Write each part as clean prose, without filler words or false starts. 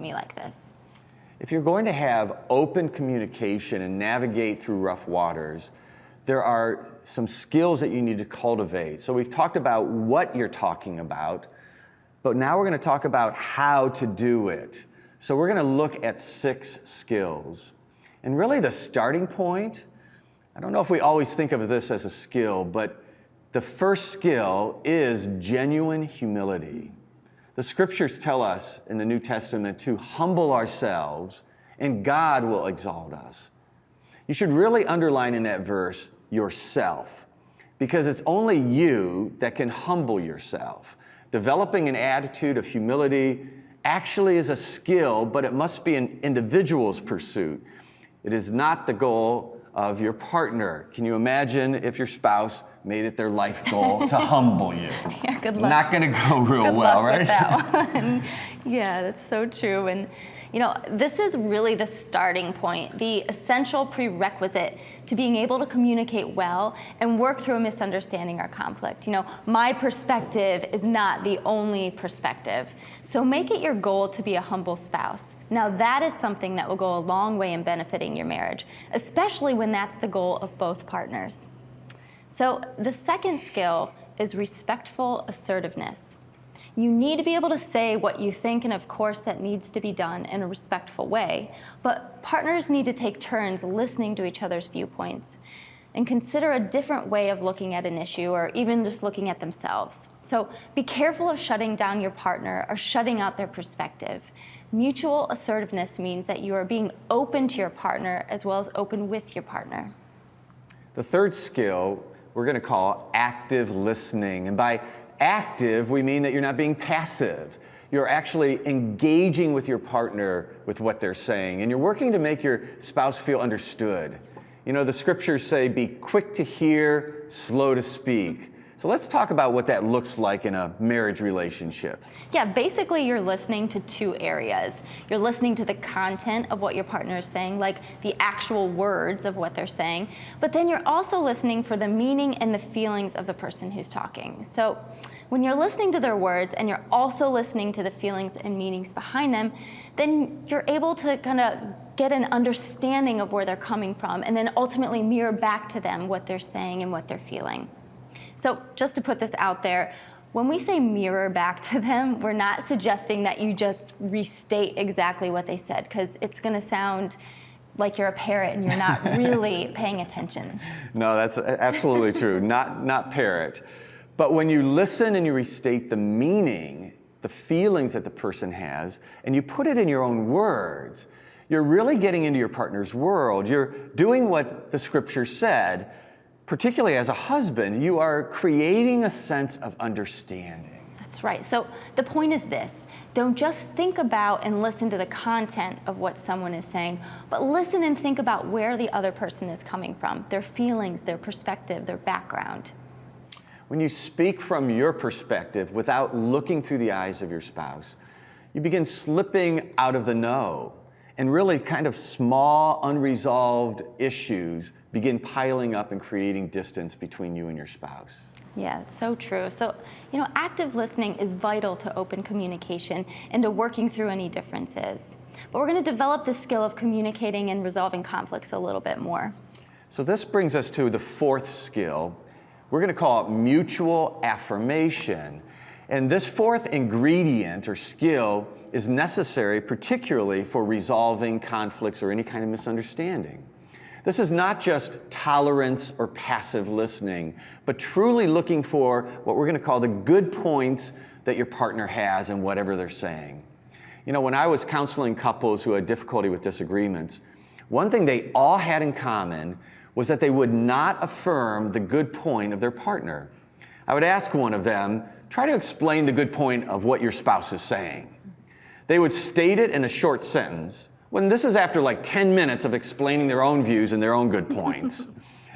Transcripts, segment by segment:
me like this? If you're going to have open communication and navigate through rough waters, there are some skills that you need to cultivate. So we've talked about what you're talking about, but now we're going to talk about how to do it. So we're going to look at 6 skills. And really the starting point, I don't know if we always think of this as a skill, but the first skill is genuine humility. The scriptures tell us in the New Testament to humble ourselves and God will exalt us. You should really underline in that verse yourself, because it's only you that can humble yourself. Developing an attitude of humility actually is a skill, but it must be an individual's pursuit. It is not the goal of your partner. Can you imagine if your spouse made it their life goal to humble you? Yeah, good luck. Not going to go real Good well, luck right? with that one. Yeah, that's so true. And this is really the starting point, the essential prerequisite to being able to communicate well and work through a misunderstanding or conflict. My perspective is not the only perspective. So make it your goal to be a humble spouse. Now that is something that will go a long way in benefiting your marriage, especially when that's the goal of both partners. So the second skill is respectful assertiveness. You need to be able to say what you think, and of course that needs to be done in a respectful way, but partners need to take turns listening to each other's viewpoints and consider a different way of looking at an issue or even just looking at themselves. So be careful of shutting down your partner or shutting out their perspective. Mutual assertiveness means that you are being open to your partner as well as open with your partner. The third skill we're going to call active listening. And by active, we mean that you're not being passive. You're actually engaging with your partner with what they're saying, and you're working to make your spouse feel understood. The scriptures say, be quick to hear, slow to speak. So let's talk about what that looks like in a marriage relationship. Yeah, basically you're listening to 2 areas. You're listening to the content of what your partner is saying, like the actual words of what they're saying, but then you're also listening for the meaning and the feelings of the person who's talking. So when you're listening to their words and you're also listening to the feelings and meanings behind them, then you're able to kind of get an understanding of where they're coming from and then ultimately mirror back to them what they're saying and what they're feeling. So just to put this out there, when we say mirror back to them, we're not suggesting that you just restate exactly what they said, because it's going to sound like you're a parrot and you're not really paying attention. No, that's absolutely true. Not parrot. But when you listen and you restate the meaning, the feelings that the person has, and you put it in your own words, you're really getting into your partner's world. You're doing what the scripture said. Particularly as a husband, you are creating a sense of understanding. That's right. So the point is this: don't just think about and listen to the content of what someone is saying, but listen and think about where the other person is coming from, their feelings, their perspective, their background. When you speak from your perspective without looking through the eyes of your spouse, you begin slipping out of the know, and really kind of small, unresolved issues begin piling up and creating distance between you and your spouse. Yeah, it's so true. So, active listening is vital to open communication and to working through any differences. But we're going to develop the skill of communicating and resolving conflicts a little bit more. So this brings us to the 4th skill. We're going to call it mutual affirmation. And this 4th ingredient or skill is necessary particularly for resolving conflicts or any kind of misunderstanding. This is not just tolerance or passive listening, but truly looking for what we're going to call the good points that your partner has in whatever they're saying. When I was counseling couples who had difficulty with disagreements, one thing they all had in common was that they would not affirm the good point of their partner. I would ask one of them, try to explain the good point of what your spouse is saying. They would state it in a short sentence, when this is after like 10 minutes of explaining their own views and their own good points.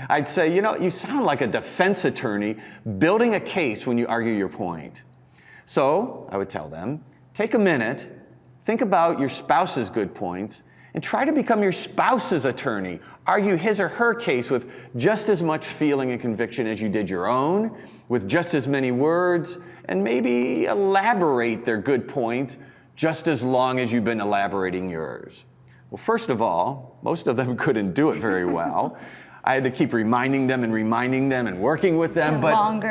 I'd say, you sound like a defense attorney building a case when you argue your point. So I would tell them, take a minute, think about your spouse's good points, and try to become your spouse's attorney. Argue his or her case with just as much feeling and conviction as you did your own, with just as many words, and maybe elaborate their good points just as long as you've been elaborating yours? Well, first of all, most of them couldn't do it very well. I had to keep reminding them and working with them. And but longer.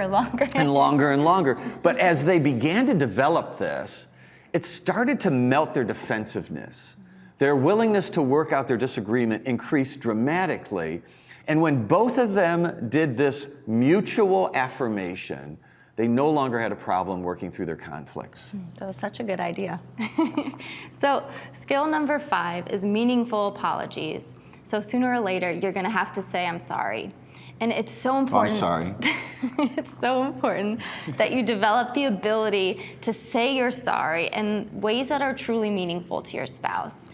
and longer and longer. But as they began to develop this, it started to melt their defensiveness. Their willingness to work out their disagreement increased dramatically. And when both of them did this mutual affirmation, they no longer had a problem working through their conflicts. That was such a good idea. So skill number 5 is meaningful apologies. So sooner or later, you're going to have to say, I'm sorry. And it's so important. Oh, I'm sorry. It's so important that you develop the ability to say you're sorry in ways that are truly meaningful to your spouse.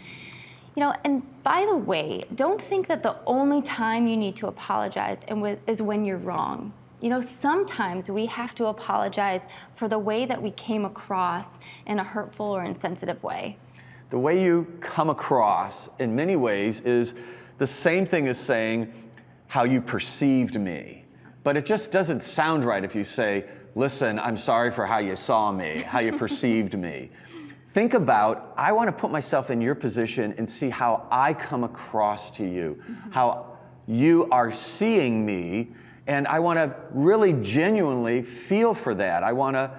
And by the way, don't think that the only time you need to apologize is when you're wrong. Sometimes we have to apologize for the way that we came across in a hurtful or insensitive way. The way you come across, in many ways, is the same thing as saying how you perceived me. But it just doesn't sound right if you say, listen, I'm sorry for how you saw me, how you perceived me. Think about, I want to put myself in your position and see how I come across to you, how you are seeing me, and I want to really genuinely feel for that. I want to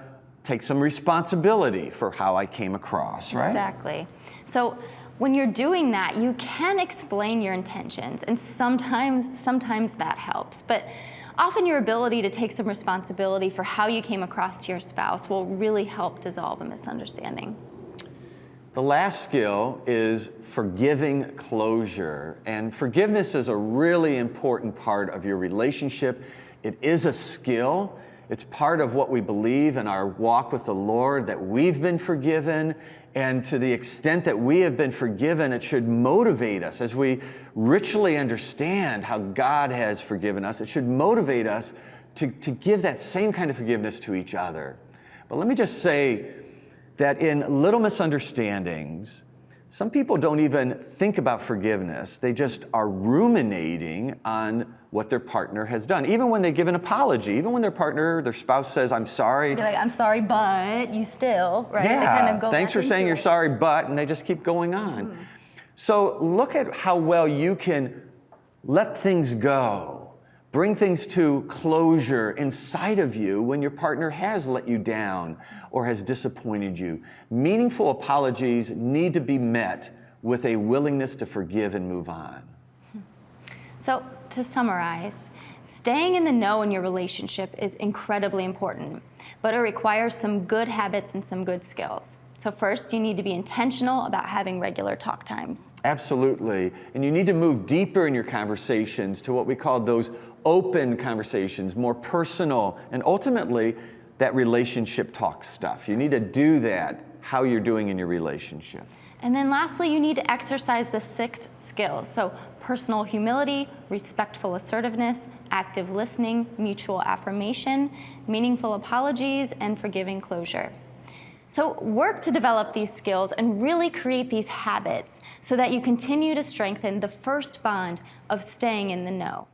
take some responsibility for how I came across, right? Exactly. So when you're doing that, you can explain your intentions, and sometimes that helps. But often your ability to take some responsibility for how you came across to your spouse will really help dissolve a misunderstanding. The last skill is forgiving closure. And forgiveness is a really important part of your relationship. It is a skill. It's part of what we believe in our walk with the Lord, that we've been forgiven. And to the extent that we have been forgiven, it should motivate us as we richly understand how God has forgiven us. It should motivate us to give that same kind of forgiveness to each other. But let me just say that in little misunderstandings, some people don't even think about forgiveness. They just are ruminating on what their partner has done. Even when they give an apology, even when their spouse says, I'm sorry. You're like, I'm sorry, but you still, right? Yeah, They kind of go thanks for saying you're sorry, but, and they just keep going on. So look at how well you can let things go. Bring things to closure inside of you when your partner has let you down or has disappointed you. Meaningful apologies need to be met with a willingness to forgive and move on. So to summarize, staying in the know in your relationship is incredibly important, but it requires some good habits and some good skills. So first, you need to be intentional about having regular talk times. Absolutely. And you need to move deeper in your conversations to what we call those open conversations, more personal, and ultimately that relationship talk stuff. You need to do that, how you're doing in your relationship. And then lastly, you need to exercise the 6 skills. So personal humility, respectful assertiveness, active listening, mutual affirmation, meaningful apologies, and forgiving closure. So work to develop these skills and really create these habits so that you continue to strengthen the first bond of staying in the know.